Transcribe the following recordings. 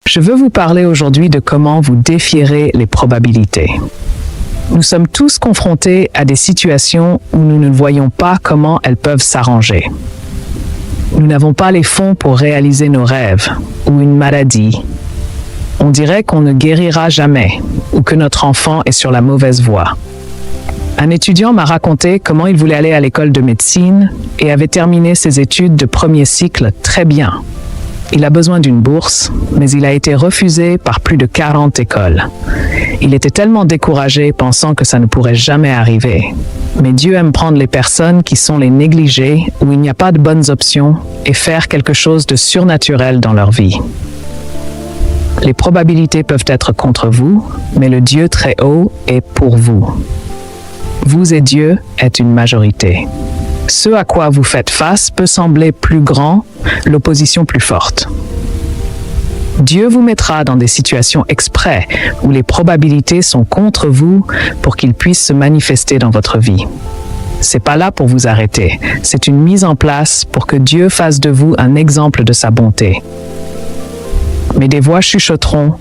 Je veux vous parler aujourd'hui de comment vous défierez les probabilités. Nous sommes tous confrontés à des situations où nous ne voyons pas comment elles peuvent s'arranger. Nous n'avons pas les fonds pour réaliser nos rêves, ou une maladie. On dirait qu'on ne guérira jamais, ou que notre enfant est sur la mauvaise voie. Un étudiant m'a raconté comment il voulait aller à l'école de médecine et avait terminé ses études de premier cycle très bien. Il a besoin d'une bourse, mais il a été refusé par plus de 40 écoles. Il était tellement découragé pensant que ça ne pourrait jamais arriver. Mais Dieu aime prendre les personnes qui sont les négligées, où il n'y a pas de bonnes options, et faire quelque chose de surnaturel dans leur vie. Les probabilités peuvent être contre vous, mais le Dieu très haut est pour vous. Vous et Dieu êtes une majorité. Ce à quoi vous faites face peut sembler plus grand, l'opposition plus forte. Dieu vous mettra dans des situations exprès où les probabilités sont contre vous pour qu'il puisse se manifester dans votre vie. C'est pas là pour vous arrêter, c'est une mise en place pour que Dieu fasse de vous un exemple de sa bonté. Mais des voix chuchoteront,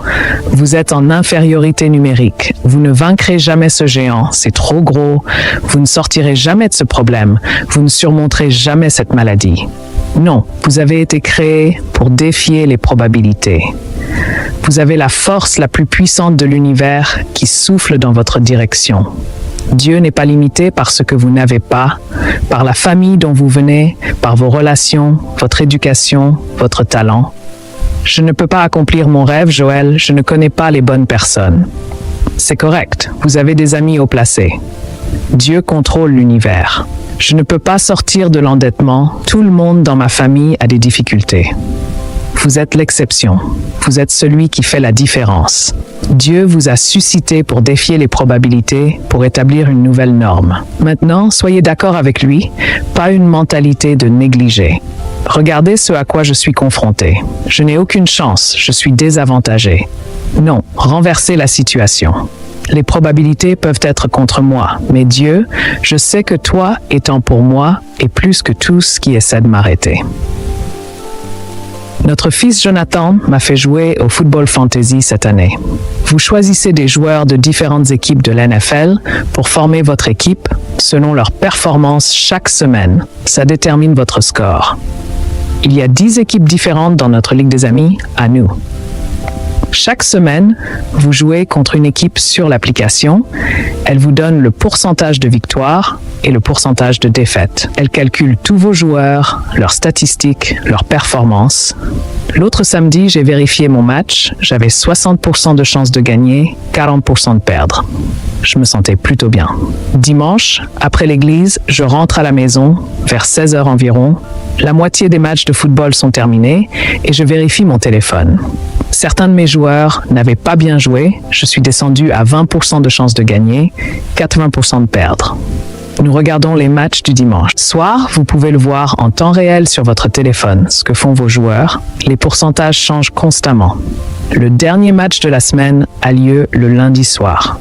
vous êtes en infériorité numérique, vous ne vaincrez jamais ce géant, c'est trop gros, vous ne sortirez jamais de ce problème, vous ne surmonterez jamais cette maladie. Non, vous avez été créé pour défier les probabilités. Vous avez la force la plus puissante de l'univers qui souffle dans votre direction. Dieu n'est pas limité par ce que vous n'avez pas, par la famille dont vous venez, par vos relations, votre éducation, votre talent. Je ne peux pas accomplir mon rêve, Joël, je ne connais pas les bonnes personnes. C'est correct, vous avez des amis haut placés. Dieu contrôle l'univers. Je ne peux pas sortir de l'endettement, tout le monde dans ma famille a des difficultés. Vous êtes l'exception, vous êtes celui qui fait la différence. Dieu vous a suscité pour défier les probabilités, pour établir une nouvelle norme. Maintenant, soyez d'accord avec lui, pas une mentalité de négliger. Regardez ce à quoi je suis confronté. Je n'ai aucune chance, je suis désavantagé. Non, renversez la situation. Les probabilités peuvent être contre moi, mais Dieu, je sais que toi, étant pour moi, est plus que tout ce qui essaie de m'arrêter. Notre fils Jonathan m'a fait jouer au football fantasy cette année. Vous choisissez des joueurs de différentes équipes de l'NFL pour former votre équipe selon leur performance chaque semaine. Ça détermine votre score. Il y a 10 équipes différentes dans notre Ligue des Amis, à nous. Chaque semaine, vous jouez contre une équipe sur l'application. Elle vous donne le pourcentage de victoire et le pourcentage de défaite. Elle calcule tous vos joueurs, leurs statistiques, leurs performances. L'autre samedi, j'ai vérifié mon match. J'avais 60% de chances de gagner, 40% de perdre. Je me sentais plutôt bien. Dimanche, après l'église, je rentre à la maison, vers 16h environ. La moitié des matchs de football sont terminés et je vérifie mon téléphone. Certains de mes joueurs n'avaient pas bien joué. Je suis descendu à 20% de chances de gagner, 80% de perdre. Nous regardons les matchs du dimanche. Soir, vous pouvez le voir en temps réel sur votre téléphone, ce que font vos joueurs. Les pourcentages changent constamment. Le dernier match de la semaine a lieu le lundi soir.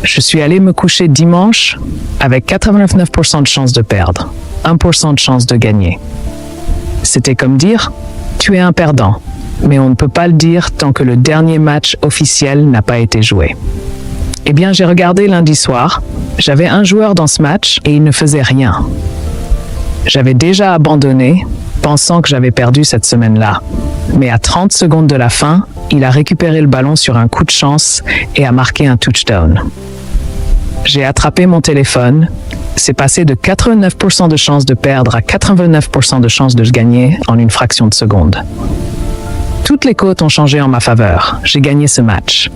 Je suis allé me coucher dimanche avec 89% de chances de perdre, 1% de chance de gagner. C'était comme dire, tu es un perdant, mais on ne peut pas le dire tant que le dernier match officiel n'a pas été joué. Eh bien, j'ai regardé lundi soir, j'avais un joueur dans ce match et il ne faisait rien. J'avais déjà abandonné, pensant que j'avais perdu cette semaine-là. Mais à 30 secondes de la fin, il a récupéré le ballon sur un coup de chance et a marqué un touchdown. J'ai attrapé mon téléphone, c'est passé de 89% de chance de perdre à 89% de chance de gagner en une fraction de seconde. Toutes les cotes ont changé en ma faveur, j'ai gagné ce match.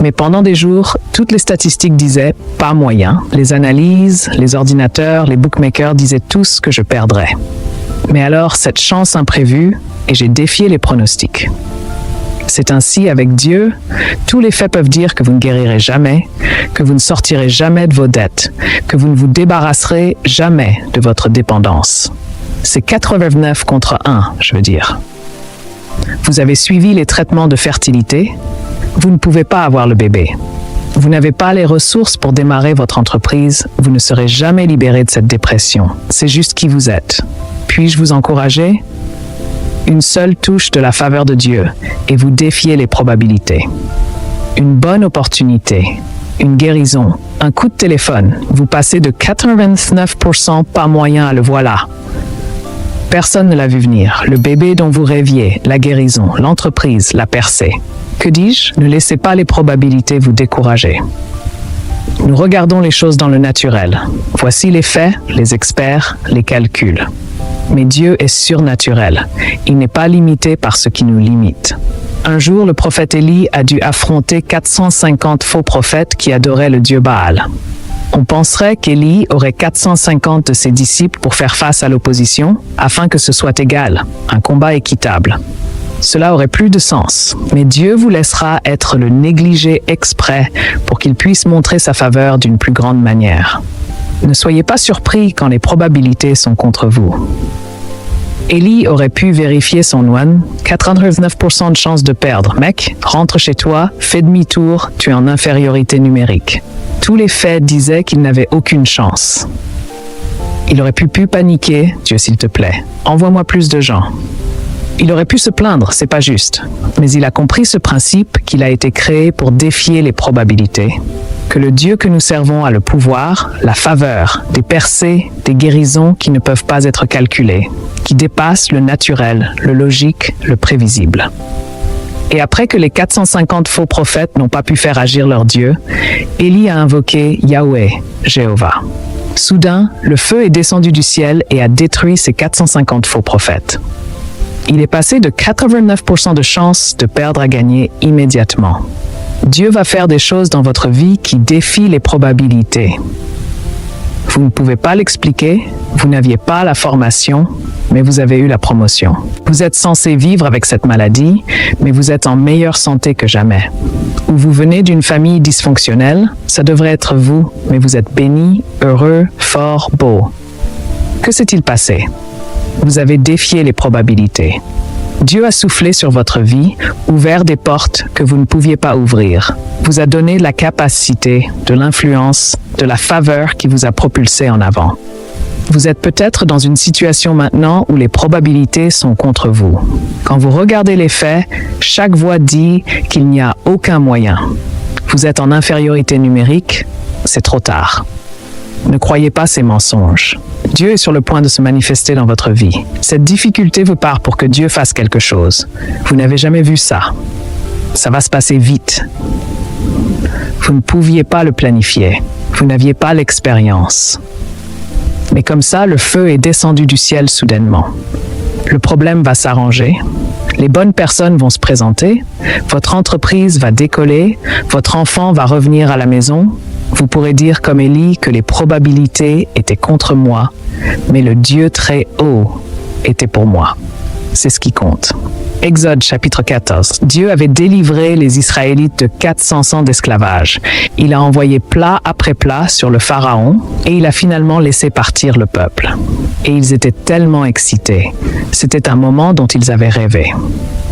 Mais pendant des jours, toutes les statistiques disaient « pas moyen ». Les analyses, les ordinateurs, les bookmakers disaient tous que je perdrais. Mais alors, cette chance imprévue, et j'ai défié les pronostics. C'est ainsi avec Dieu, tous les faits peuvent dire que vous ne guérirez jamais, que vous ne sortirez jamais de vos dettes, que vous ne vous débarrasserez jamais de votre dépendance. C'est 89 contre 1, je veux dire. Vous avez suivi les traitements de fertilité, vous ne pouvez pas avoir le bébé. Vous n'avez pas les ressources pour démarrer votre entreprise, vous ne serez jamais libéré de cette dépression. C'est juste qui vous êtes. Puis-je vous encourager? Une seule touche de la faveur de Dieu et vous défiez les probabilités. Une bonne opportunité, une guérison, un coup de téléphone, vous passez de 89% pas moyen à le voilà. Personne ne l'a vu venir. Le bébé dont vous rêviez, la guérison, l'entreprise, la percée. Que dis-je? Ne laissez pas les probabilités vous décourager. Nous regardons les choses dans le naturel. Voici les faits, les experts, les calculs. Mais Dieu est surnaturel. Il n'est pas limité par ce qui nous limite. Un jour, le prophète Élie a dû affronter 450 faux prophètes qui adoraient le dieu Baal. On penserait qu'Élie aurait 450 de ses disciples pour faire face à l'opposition, afin que ce soit égal, un combat équitable. Cela aurait plus de sens, mais Dieu vous laissera être le négligé exprès pour qu'il puisse montrer sa faveur d'une plus grande manière. Ne soyez pas surpris quand les probabilités sont contre vous. Élie aurait pu vérifier son one, 99% de chance de perdre. Mec, rentre chez toi, fais demi-tour, tu es en infériorité numérique. Tous les faits disaient qu'il n'avait aucune chance. Il aurait pu paniquer, Dieu s'il te plaît, envoie-moi plus de gens. Il aurait pu se plaindre, c'est pas juste. Mais il a compris ce principe qu'il a été créé pour défier les probabilités. Que le Dieu que nous servons a le pouvoir, la faveur, des percées, des guérisons qui ne peuvent pas être calculées, qui dépassent le naturel, le logique, le prévisible. Et après que les 450 faux prophètes n'ont pas pu faire agir leur Dieu, Élie a invoqué Yahweh, Jéhovah. Soudain, le feu est descendu du ciel et a détruit ces 450 faux prophètes. Il est passé de 89% de chance de perdre à gagner immédiatement. Dieu va faire des choses dans votre vie qui défient les probabilités. Vous ne pouvez pas l'expliquer, vous n'aviez pas la formation, mais vous avez eu la promotion. Vous êtes censé vivre avec cette maladie, mais vous êtes en meilleure santé que jamais. Ou vous venez d'une famille dysfonctionnelle, ça devrait être vous, mais vous êtes béni, heureux, fort, beau. Que s'est-il passé? Vous avez défié les probabilités. Dieu a soufflé sur votre vie, ouvert des portes que vous ne pouviez pas ouvrir, vous a donné la capacité, de l'influence, de la faveur qui vous a propulsé en avant. Vous êtes peut-être dans une situation maintenant où les probabilités sont contre vous. Quand vous regardez les faits, chaque voix dit qu'il n'y a aucun moyen. Vous êtes en infériorité numérique, c'est trop tard. Ne croyez pas ces mensonges. Dieu est sur le point de se manifester dans votre vie. Cette difficulté vous part pour que Dieu fasse quelque chose. Vous n'avez jamais vu ça. Ça va se passer vite. Vous ne pouviez pas le planifier. Vous n'aviez pas l'expérience. Mais comme ça, le feu est descendu du ciel soudainement. Le problème va s'arranger. Les bonnes personnes vont se présenter. Votre entreprise va décoller. Votre enfant va revenir à la maison. Vous pourrez dire comme Élie que les probabilités étaient contre moi, mais le Dieu très haut était pour moi. C'est ce qui compte. Exode chapitre 14. Dieu avait délivré les Israélites de 400 ans d'esclavage. Il a envoyé plat après plat sur le Pharaon et il a finalement laissé partir le peuple. Et ils étaient tellement excités. C'était un moment dont ils avaient rêvé.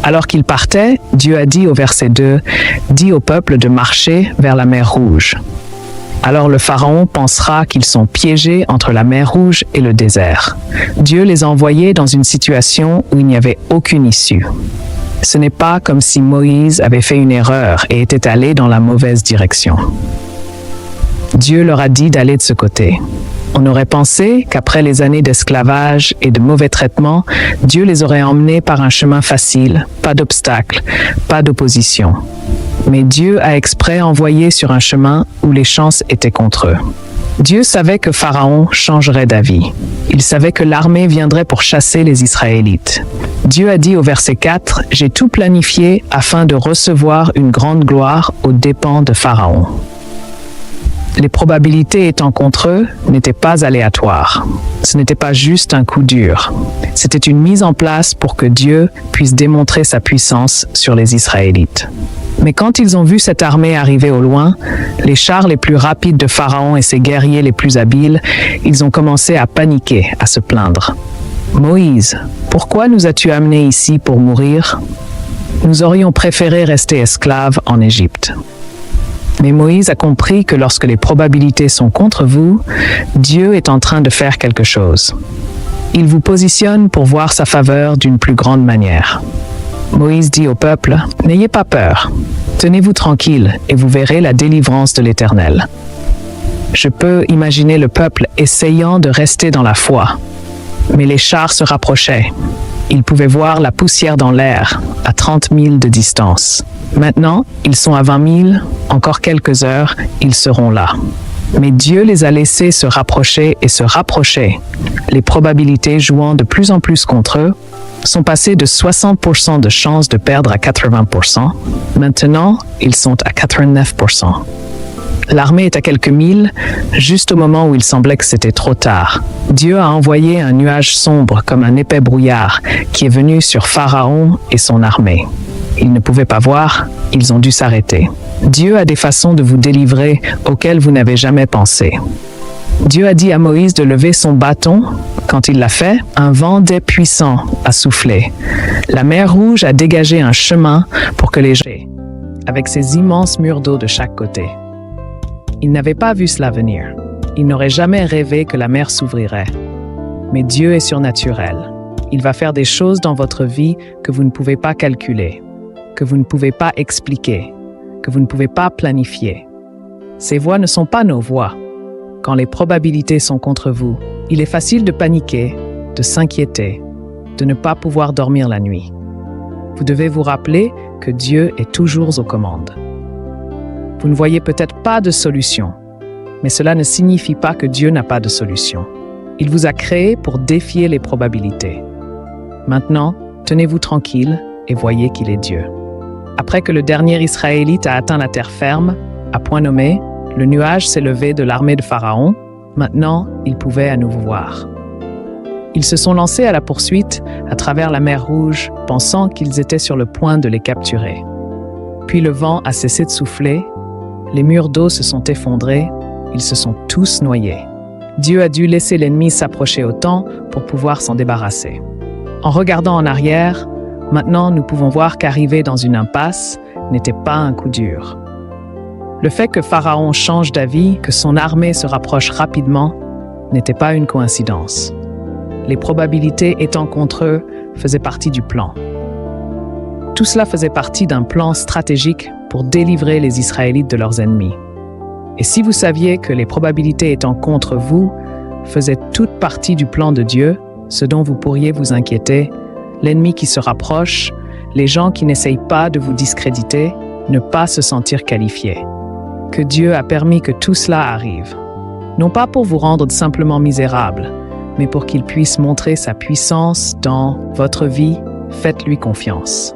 Alors qu'ils partaient, Dieu a dit au verset 2, « Dis au peuple de marcher vers la mer Rouge. » Alors le Pharaon pensera qu'ils sont piégés entre la mer Rouge et le désert. Dieu les a envoyés dans une situation où il n'y avait aucune issue. Ce n'est pas comme si Moïse avait fait une erreur et était allé dans la mauvaise direction. Dieu leur a dit d'aller de ce côté. On aurait pensé qu'après les années d'esclavage et de mauvais traitements, Dieu les aurait emmenés par un chemin facile, pas d'obstacles, pas d'opposition. Mais Dieu a exprès envoyé sur un chemin où les chances étaient contre eux. Dieu savait que Pharaon changerait d'avis. Il savait que l'armée viendrait pour chasser les Israélites. Dieu a dit au verset 4, « J'ai tout planifié afin de recevoir une grande gloire aux dépens de Pharaon. » Les probabilités étant contre eux n'étaient pas aléatoires. Ce n'était pas juste un coup dur. C'était une mise en place pour que Dieu puisse démontrer sa puissance sur les Israélites. Mais quand ils ont vu cette armée arriver au loin, les chars les plus rapides de Pharaon et ses guerriers les plus habiles, ils ont commencé à paniquer, à se plaindre. « Moïse, pourquoi nous as-tu amenés ici pour mourir? Nous aurions préféré rester esclaves en Égypte. » Mais Moïse a compris que lorsque les probabilités sont contre vous, Dieu est en train de faire quelque chose. Il vous positionne pour voir sa faveur d'une plus grande manière. Moïse dit au peuple, « N'ayez pas peur, tenez-vous tranquille et vous verrez la délivrance de l'Éternel. » Je peux imaginer le peuple essayant de rester dans la foi, mais les chars se rapprochaient. Ils pouvaient voir la poussière dans l'air, à 30 000 de distance. Maintenant, ils sont à 20 000, encore quelques heures, ils seront là. Mais Dieu les a laissés se rapprocher et se rapprocher. Les probabilités jouant de plus en plus contre eux sont passées de 60% de chances de perdre à 80%. Maintenant, ils sont à 89%. L'armée est à quelques milles, juste au moment où il semblait que c'était trop tard. Dieu a envoyé un nuage sombre comme un épais brouillard qui est venu sur Pharaon et son armée. Ils ne pouvaient pas voir, ils ont dû s'arrêter. Dieu a des façons de vous délivrer auxquelles vous n'avez jamais pensé. Dieu a dit à Moïse de lever son bâton. Quand il l'a fait, un vent d'ai puissant a soufflé. La mer Rouge a dégagé un chemin pour que les gens, avec ses immenses murs d'eau de chaque côté. Ils n'avaient pas vu cela venir. Ils n'auraient jamais rêvé que la mer s'ouvrirait. Mais Dieu est surnaturel. Il va faire des choses dans votre vie que vous ne pouvez pas calculer, que vous ne pouvez pas expliquer, que vous ne pouvez pas planifier. Ces voies ne sont pas nos voies. Quand les probabilités sont contre vous, il est facile de paniquer, de s'inquiéter, de ne pas pouvoir dormir la nuit. Vous devez vous rappeler que Dieu est toujours aux commandes. Vous ne voyez peut-être pas de solution, mais cela ne signifie pas que Dieu n'a pas de solution. Il vous a créé pour défier les probabilités. Maintenant, tenez-vous tranquille et voyez qu'il est Dieu. Après que le dernier Israélite a atteint la terre ferme, à point nommé, le nuage s'est levé de l'armée de Pharaon. Maintenant, ils pouvaient à nouveau voir. Ils se sont lancés à la poursuite à travers la mer Rouge, pensant qu'ils étaient sur le point de les capturer. Puis le vent a cessé de souffler, les murs d'eau se sont effondrés, ils se sont tous noyés. Dieu a dû laisser l'ennemi s'approcher autant pour pouvoir s'en débarrasser. En regardant en arrière, maintenant nous pouvons voir qu'arriver dans une impasse n'était pas un coup dur. Le fait que Pharaon change d'avis, que son armée se rapproche rapidement, n'était pas une coïncidence. Les probabilités étant contre eux faisaient partie du plan. Tout cela faisait partie d'un plan stratégique pour délivrer les Israélites de leurs ennemis. Et si vous saviez que les probabilités étant contre vous faisaient toute partie du plan de Dieu, ce dont vous pourriez vous inquiéter, l'ennemi qui se rapproche, les gens qui n'essayent pas de vous discréditer, ne pas se sentir qualifiés. Que Dieu a permis que tout cela arrive. Non pas pour vous rendre simplement misérable, mais pour qu'il puisse montrer sa puissance dans votre vie, faites-lui confiance.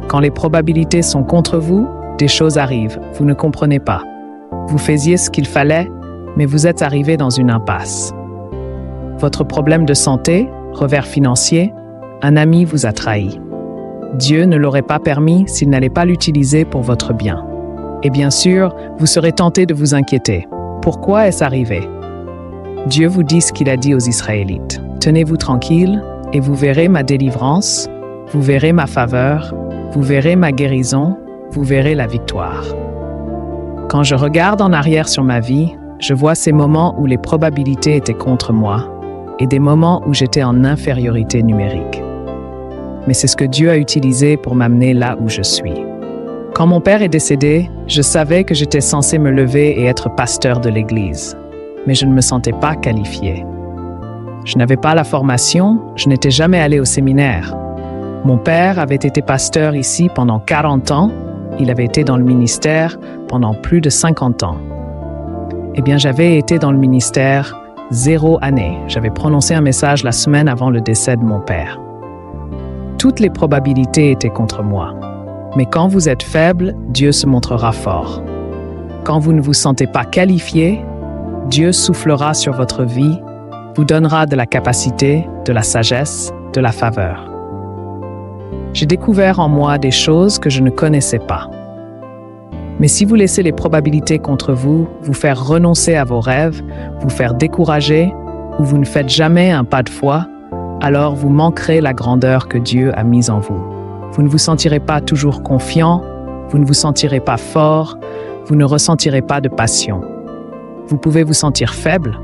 Quand les probabilités sont contre vous, des choses arrivent, vous ne comprenez pas. Vous faisiez ce qu'il fallait, mais vous êtes arrivé dans une impasse. Votre problème de santé, revers financier, un ami vous a trahi. Dieu ne l'aurait pas permis s'il n'allait pas l'utiliser pour votre bien. Et bien sûr, vous serez tenté de vous inquiéter. Pourquoi est-ce arrivé? Dieu vous dit ce qu'il a dit aux Israélites. Tenez-vous tranquille et vous verrez ma délivrance, vous verrez ma faveur, vous verrez ma guérison, vous verrez la victoire. Quand je regarde en arrière sur ma vie, je vois ces moments où les probabilités étaient contre moi et des moments où j'étais en infériorité numérique. Mais c'est ce que Dieu a utilisé pour m'amener là où je suis. Quand mon père est décédé, je savais que j'étais censé me lever et être pasteur de l'Église, mais je ne me sentais pas qualifié. Je n'avais pas la formation, je n'étais jamais allé au séminaire. Mon père avait été pasteur ici pendant 40 ans, il avait été dans le ministère pendant plus de 50 ans. Eh bien, j'avais été dans le ministère 0 année. J'avais prononcé un message la semaine avant le décès de mon père. Toutes les probabilités étaient contre moi. Mais quand vous êtes faible, Dieu se montrera fort. Quand vous ne vous sentez pas qualifié, Dieu soufflera sur votre vie, vous donnera de la capacité, de la sagesse, de la faveur. J'ai découvert en moi des choses que je ne connaissais pas. Mais si vous laissez les probabilités contre vous, vous faire renoncer à vos rêves, vous faire décourager, ou vous ne faites jamais un pas de foi, alors vous manquerez la grandeur que Dieu a mise en vous. Vous ne vous sentirez pas toujours confiant, vous ne vous sentirez pas fort, vous ne ressentirez pas de passion. Vous pouvez vous sentir faible,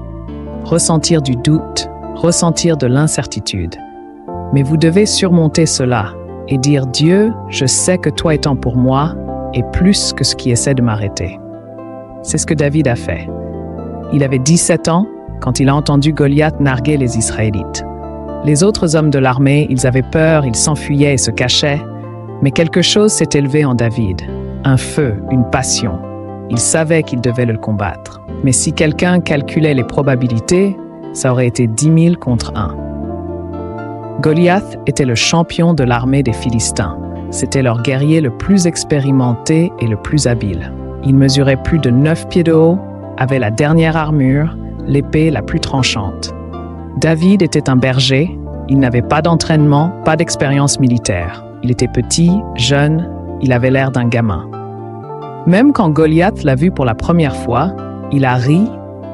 ressentir du doute, ressentir de l'incertitude. Mais vous devez surmonter cela et dire « Dieu, je sais que toi étant pour moi est plus que ce qui essaie de m'arrêter. » C'est ce que David a fait. Il avait 17 ans quand il a entendu Goliath narguer les Israélites. Les autres hommes de l'armée, ils avaient peur, ils s'enfuyaient et se cachaient. Mais quelque chose s'est élevé en David. Un feu, une passion. Il savait qu'il devait le combattre. Mais si quelqu'un calculait les probabilités, ça aurait été 10 000 contre 1. Goliath était le champion de l'armée des Philistins. C'était leur guerrier le plus expérimenté et le plus habile. Il mesurait plus de 9 pieds de haut, avait la dernière armure, l'épée la plus tranchante. David était un berger, il n'avait pas d'entraînement, pas d'expérience militaire. Il était petit, jeune, il avait l'air d'un gamin. Même quand Goliath l'a vu pour la première fois, il a ri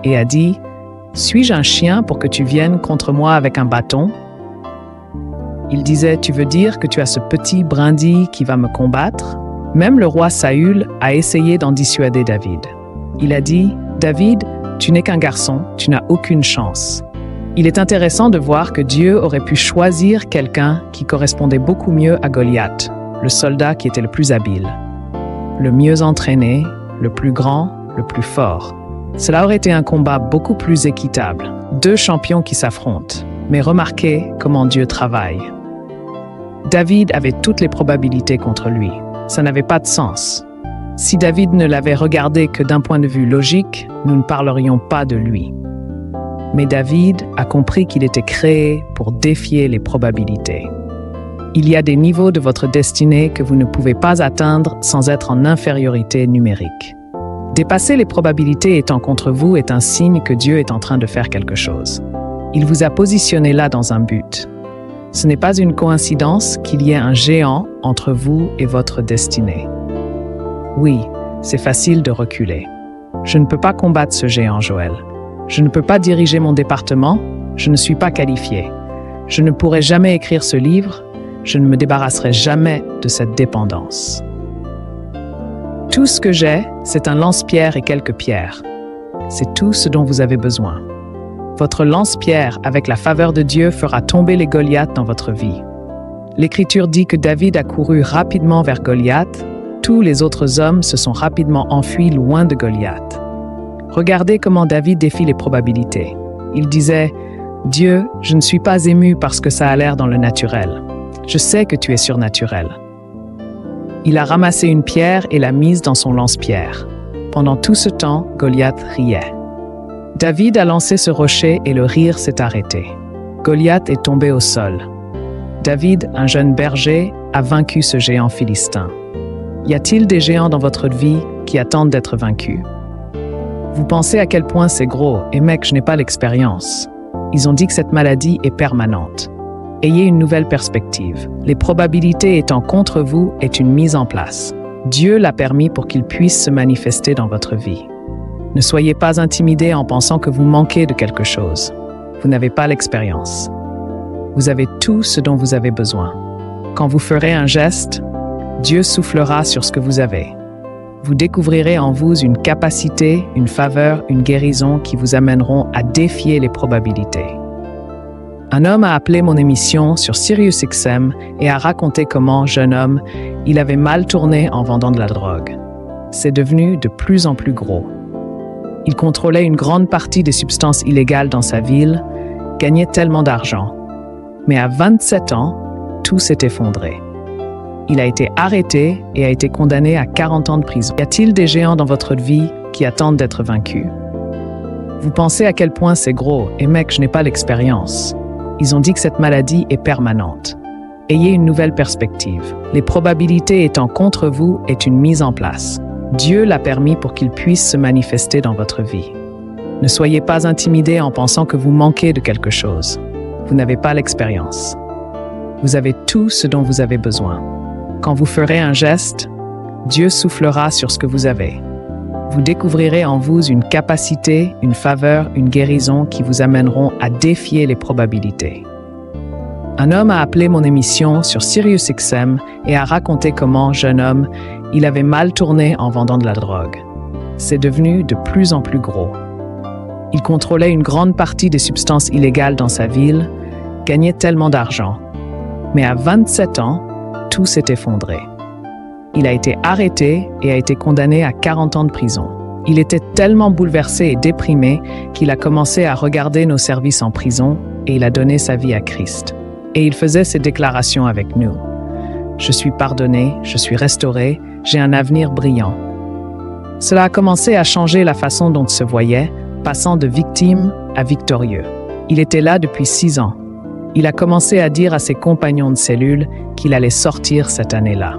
et a dit « Suis-je un chien pour que tu viennes contre moi avec un bâton ?» Il disait « Tu veux dire que tu as ce petit brindille qui va me combattre ?» Même le roi Saül a essayé d'en dissuader David. Il a dit « David, tu n'es qu'un garçon, tu n'as aucune chance. » Il est intéressant de voir que Dieu aurait pu choisir quelqu'un qui correspondait beaucoup mieux à Goliath, le soldat qui était le plus habile, le mieux entraîné, le plus grand, le plus fort. Cela aurait été un combat beaucoup plus équitable. Deux champions qui s'affrontent. Mais remarquez comment Dieu travaille. David avait toutes les probabilités contre lui. Ça n'avait pas de sens. Si David ne l'avait regardé que d'un point de vue logique, nous ne parlerions pas de lui. Mais David a compris qu'il était créé pour défier les probabilités. Il y a des niveaux de votre destinée que vous ne pouvez pas atteindre sans être en infériorité numérique. Dépasser les probabilités étant contre vous est un signe que Dieu est en train de faire quelque chose. Il vous a positionné là dans un but. Ce n'est pas une coïncidence qu'il y ait un géant entre vous et votre destinée. Oui, c'est facile de reculer. Je ne peux pas combattre ce géant, Joël. Je ne peux pas diriger mon département, je ne suis pas qualifié. Je ne pourrai jamais écrire ce livre, je ne me débarrasserai jamais de cette dépendance. Tout ce que j'ai, c'est un lance-pierre et quelques pierres. C'est tout ce dont vous avez besoin. Votre lance-pierre, avec la faveur de Dieu, fera tomber les Goliaths dans votre vie. L'Écriture dit que David a couru rapidement vers Goliath. Tous les autres hommes se sont rapidement enfuis loin de Goliath. Regardez comment David défie les probabilités. Il disait « Dieu, je ne suis pas ému parce que ça a l'air dans le naturel. Je sais que tu es surnaturel. » Il a ramassé une pierre et l'a mise dans son lance-pierre. Pendant tout ce temps, Goliath riait. David a lancé ce rocher et le rire s'est arrêté. Goliath est tombé au sol. David, un jeune berger, a vaincu ce géant philistin. Y a-t-il des géants dans votre vie qui attendent d'être vaincus? Vous pensez à quel point c'est gros, et mec, je n'ai pas l'expérience. Ils ont dit que cette maladie est permanente. Ayez une nouvelle perspective. Les probabilités étant contre vous est une mise en place. Dieu l'a permis pour qu'il puisse se manifester dans votre vie. Ne soyez pas intimidés en pensant que vous manquez de quelque chose. Vous n'avez pas l'expérience. Vous avez tout ce dont vous avez besoin. Quand vous ferez un geste, Dieu soufflera sur ce que vous avez. Vous découvrirez en vous une capacité, une faveur, une guérison qui vous amèneront à défier les probabilités. Un homme a appelé mon émission sur SiriusXM et a raconté comment, jeune homme, il avait mal tourné en vendant de la drogue. C'est devenu de plus en plus gros. Il contrôlait une grande partie des substances illégales dans sa ville, gagnait tellement d'argent. Mais à 27 ans, tout s'est effondré. Il a été arrêté et a été condamné à 40 ans de prison. Y a-t-il des géants dans votre vie qui attendent d'être vaincus? Vous pensez à quel point c'est gros, et mec, je n'ai pas l'expérience. Ils ont dit que cette maladie est permanente. Ayez une nouvelle perspective. Les probabilités étant contre vous est une mise en place. Dieu l'a permis pour qu'il puisse se manifester dans votre vie. Ne soyez pas intimidés en pensant que vous manquez de quelque chose. Vous n'avez pas l'expérience. Vous avez tout ce dont vous avez besoin. Quand vous ferez un geste, Dieu soufflera sur ce que vous avez. Vous découvrirez en vous une capacité, une faveur, une guérison qui vous amèneront à défier les probabilités. Un homme a appelé mon émission sur SiriusXM et a raconté comment, jeune homme, il avait mal tourné en vendant de la drogue. C'est devenu de plus en plus gros. Il contrôlait une grande partie des substances illégales dans sa ville, gagnait tellement d'argent. Mais à 27 ans, tout s'est effondré. Il a été arrêté et a été condamné à 40 ans de prison. Il était tellement bouleversé et déprimé qu'il a commencé à regarder nos services en prison et il a donné sa vie à Christ. Et il faisait ces déclarations avec nous. Je suis pardonné, je suis restauré, j'ai un avenir brillant. Cela a commencé à changer la façon dont il se voyait, passant de victime à victorieux. Il était là depuis 6 ans. Il a commencé à dire à ses compagnons de cellule qu'il allait sortir cette année-là.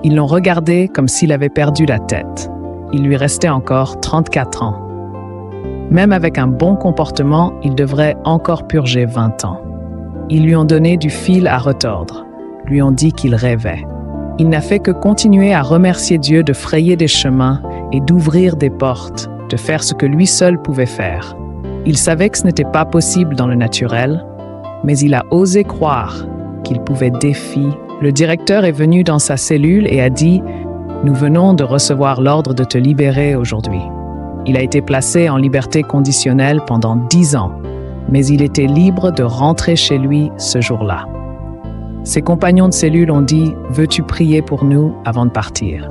Ils l'ont regardé comme s'il avait perdu la tête. Il lui restait encore 34 ans. Même avec un bon comportement, il devrait encore purger 20 ans. Ils lui ont donné du fil à retordre, lui ont dit qu'il rêvait. Il n'a fait que continuer à remercier Dieu de frayer des chemins et d'ouvrir des portes, de faire ce que lui seul pouvait faire. Il savait que ce n'était pas possible dans le naturel, mais il a osé croire qu'il pouvait défier. Le directeur est venu dans sa cellule et a dit « Nous venons de recevoir l'ordre de te libérer aujourd'hui ». Il a été placé en liberté conditionnelle pendant 10 ans, mais il était libre de rentrer chez lui ce jour-là. Ses compagnons de cellule ont dit « Veux-tu prier pour nous avant de partir ?»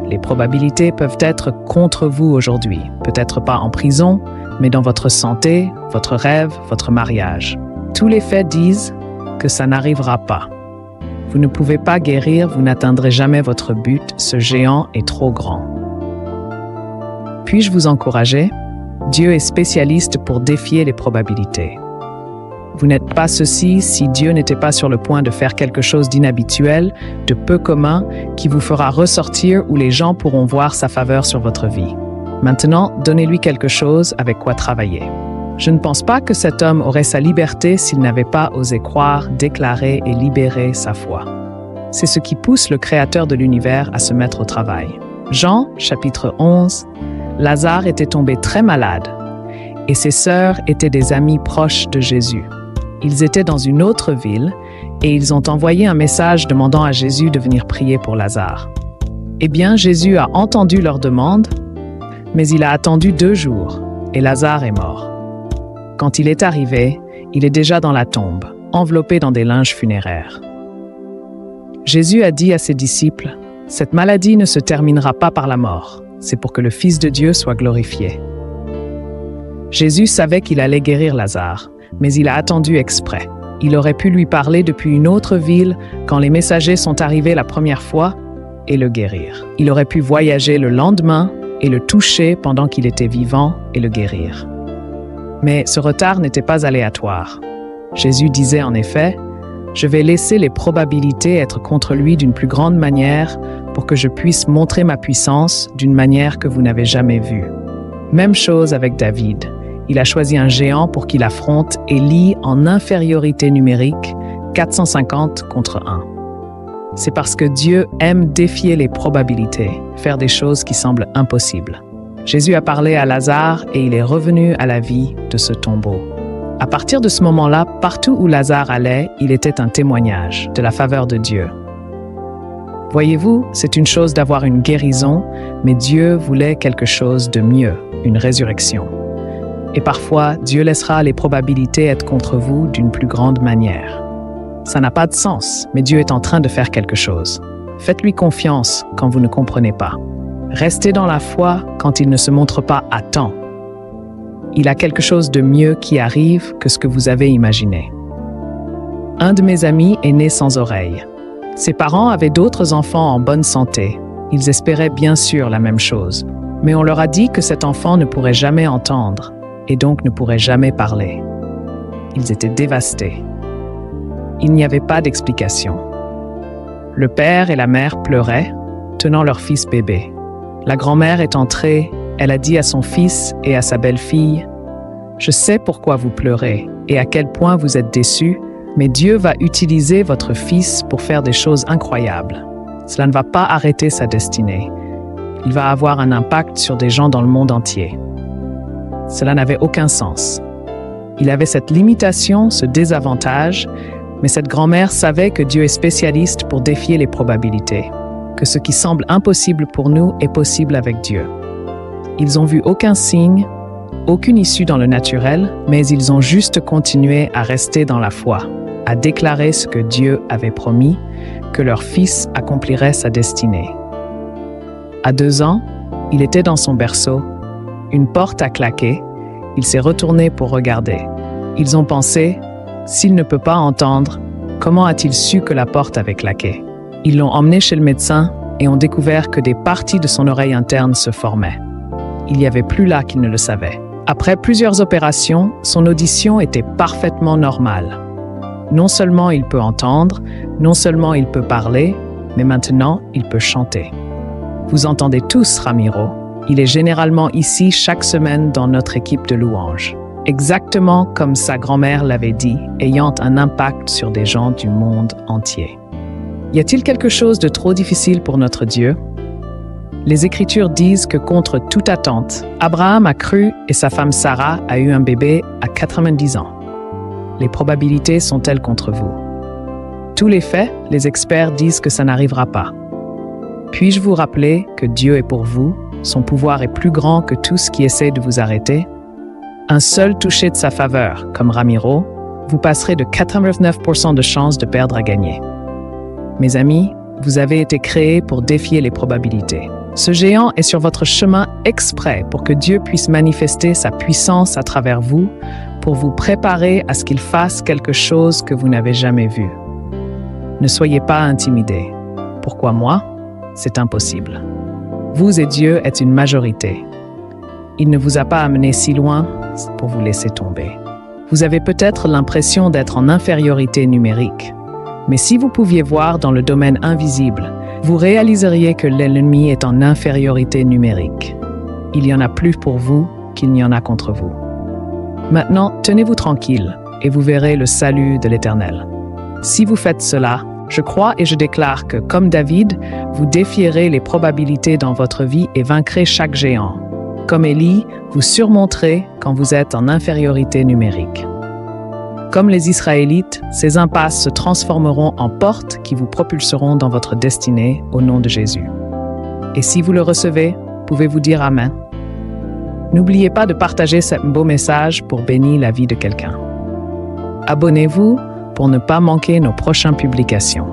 Les probabilités peuvent être contre vous aujourd'hui, peut-être pas en prison, mais dans votre santé, votre rêve, votre mariage. Tous les faits disent que ça n'arrivera pas. Vous ne pouvez pas guérir, vous n'atteindrez jamais votre but, ce géant est trop grand. Puis-je vous encourager? Dieu est spécialiste pour défier les probabilités. Vous n'êtes pas ceci si Dieu n'était pas sur le point de faire quelque chose d'inhabituel, de peu commun, qui vous fera ressortir où les gens pourront voir sa faveur sur votre vie. Maintenant, donnez-lui quelque chose avec quoi travailler. Je ne pense pas que cet homme aurait sa liberté s'il n'avait pas osé croire, déclarer et libérer sa foi. C'est ce qui pousse le Créateur de l'univers à se mettre au travail. Jean, chapitre 11, Lazare était tombé très malade et ses sœurs étaient des amies proches de Jésus. Ils étaient dans une autre ville et ils ont envoyé un message demandant à Jésus de venir prier pour Lazare. Eh bien, Jésus a entendu leur demande, mais il a attendu 2 jours et Lazare est mort. Quand il est arrivé, il est déjà dans la tombe, enveloppé dans des linges funéraires. Jésus a dit à ses disciples, « Cette maladie ne se terminera pas par la mort, c'est pour que le Fils de Dieu soit glorifié. » Jésus savait qu'il allait guérir Lazare, mais il a attendu exprès. Il aurait pu lui parler depuis une autre ville quand les messagers sont arrivés la première fois et le guérir. Il aurait pu voyager le lendemain et le toucher pendant qu'il était vivant et le guérir. Mais ce retard n'était pas aléatoire. Jésus disait en effet, « Je vais laisser les probabilités être contre lui d'une plus grande manière pour que je puisse montrer ma puissance d'une manière que vous n'avez jamais vue. » Même chose avec David. Il a choisi un géant pour qu'il affronte Élie en infériorité numérique, 450 contre 1. C'est parce que Dieu aime défier les probabilités, faire des choses qui semblent impossibles. Jésus a parlé à Lazare et il est revenu à la vie de ce tombeau. À partir de ce moment-là, partout où Lazare allait, il était un témoignage de la faveur de Dieu. Voyez-vous, c'est une chose d'avoir une guérison, mais Dieu voulait quelque chose de mieux, une résurrection. Et parfois, Dieu laissera les probabilités être contre vous d'une plus grande manière. Ça n'a pas de sens, mais Dieu est en train de faire quelque chose. Faites-lui confiance quand vous ne comprenez pas. Restez dans la foi quand il ne se montre pas à temps. Il a quelque chose de mieux qui arrive que ce que vous avez imaginé. Un de mes amis est né sans oreille. Ses parents avaient d'autres enfants en bonne santé. Ils espéraient bien sûr la même chose. Mais on leur a dit que cet enfant ne pourrait jamais entendre et donc ne pourrait jamais parler. Ils étaient dévastés. Il n'y avait pas d'explication. Le père et la mère pleuraient, tenant leur fils bébé. La grand-mère est entrée, elle a dit à son fils et à sa belle-fille, « Je sais pourquoi vous pleurez et à quel point vous êtes déçus, mais Dieu va utiliser votre fils pour faire des choses incroyables. Cela ne va pas arrêter sa destinée. Il va avoir un impact sur des gens dans le monde entier. » Cela n'avait aucun sens. Il avait cette limitation, ce désavantage, mais cette grand-mère savait que Dieu est spécialiste pour défier les probabilités, que ce qui semble impossible pour nous est possible avec Dieu. Ils n'ont vu aucun signe, Aucune issue dans le naturel, mais ils ont juste continué à rester dans la foi, à déclarer ce que Dieu avait promis, que leur fils accomplirait sa destinée. À 2 ans, il était dans son berceau, une porte a claqué, il s'est retourné pour regarder. Ils ont pensé, s'il ne peut pas entendre, comment a-t-il su que la porte avait claqué? Ils l'ont emmené chez le médecin et ont découvert que des parties de son oreille interne se formaient. Il n'y avait plus là qu'il ne le savait. Après plusieurs opérations, son audition était parfaitement normale. Non seulement il peut entendre, non seulement il peut parler, mais maintenant il peut chanter. Vous entendez tous Ramiro. Il est généralement ici chaque semaine dans notre équipe de louanges. Exactement comme sa grand-mère l'avait dit, ayant un impact sur des gens du monde entier. Y a-t-il quelque chose de trop difficile pour notre Dieu? Les Écritures disent que contre toute attente, Abraham a cru et sa femme Sarah a eu un bébé à 90 ans. Les probabilités sont-elles contre vous? Tous les faits, les experts disent que ça n'arrivera pas. Puis-je vous rappeler que Dieu est pour vous, son pouvoir est plus grand que tout ce qui essaie de vous arrêter? Un seul toucher de sa faveur, comme Ramiro, vous passerez de 89% de chances de perdre à gagner. Mes amis, vous avez été créés pour défier les probabilités. Ce géant est sur votre chemin exprès pour que Dieu puisse manifester sa puissance à travers vous, pour vous préparer à ce qu'il fasse quelque chose que vous n'avez jamais vu. Ne soyez pas intimidés. Pourquoi moi? C'est impossible. Vous et Dieu êtes une majorité. Il ne vous a pas amené si loin pour vous laisser tomber. Vous avez peut-être l'impression d'être en infériorité numérique. Mais si vous pouviez voir dans le domaine invisible, vous réaliseriez que l'ennemi est en infériorité numérique. Il y en a plus pour vous qu'il n'y en a contre vous. Maintenant, tenez-vous tranquille et vous verrez le salut de l'Éternel. Si vous faites cela, je crois et je déclare que, comme David, vous défierez les probabilités dans votre vie et vaincrez chaque géant. Comme Élie, vous surmonterez quand vous êtes en infériorité numérique. Comme les Israélites, ces impasses se transformeront en portes qui vous propulseront dans votre destinée au nom de Jésus. Et si vous le recevez, pouvez-vous dire Amen? N'oubliez pas de partager ce beau message pour bénir la vie de quelqu'un. Abonnez-vous pour ne pas manquer nos prochaines publications.